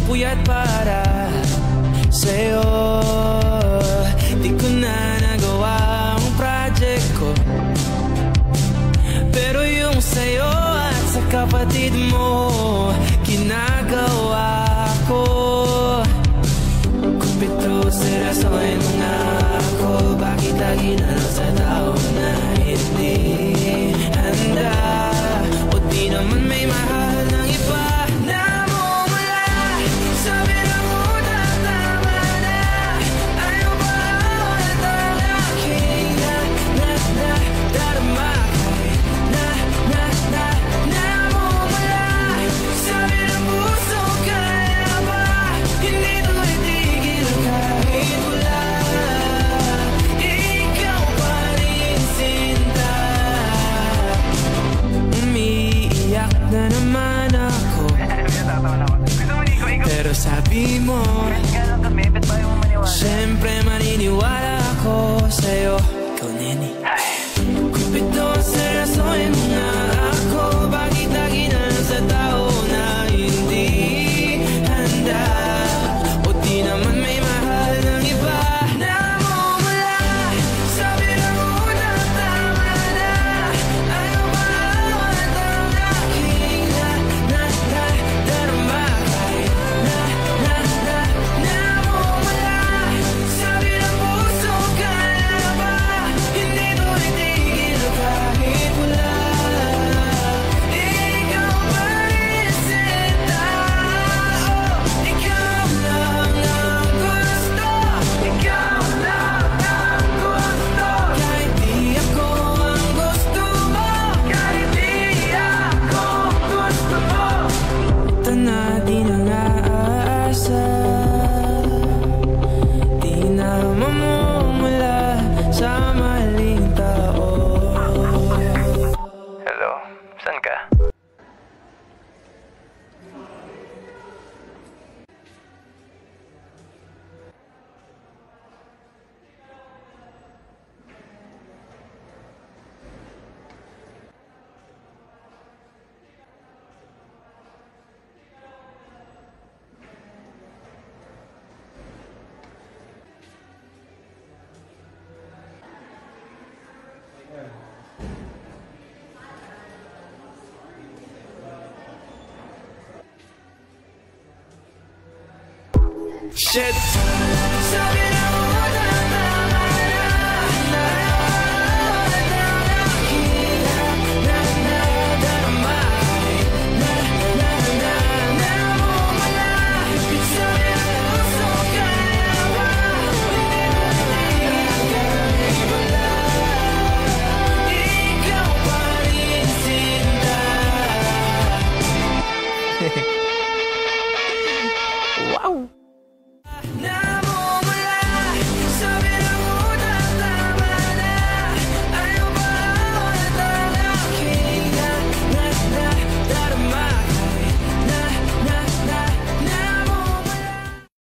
puyat para sa'yo. Di ko na nagawa ang project ko, pero yung sa'yo at sa kapatid mo ginagawa ko. Kumpito seryosohin mo nga ako, bakit lagi na lang sa tao na hindi handa, o di naman may mahal ng iba. Namumula, sabi na muna tama na, ayaw ba ulit ang aking darama. Namumula, sabi ng puso, kaya ba hindi ito itigil kahit wala ikaw pa rin, sinta. Umiiyak na naman ako, pero sabi mo siyempre maniniwala ako sa'yo. Ikaw, nene. Kumpito, seryosohin mo nga ako, bakit lagi na lang sa tao na hindi handa, o di naman may mahal ng iba. Namumula, sabi na muna tama na, ayaw ba ulit ang aking darama. Namumula, sabi ng puso, kaya ba hindi ito itigil kahit wala ikaw pa rin, sinta. Ikaw lang ang gusto, ikaw lang ang gusto, kahit di ako ang gusto mo, kahit di ako gusto mo. Ito na, di na naasa, di na mamumula sa maling tao. Hello, saan ka? Shit.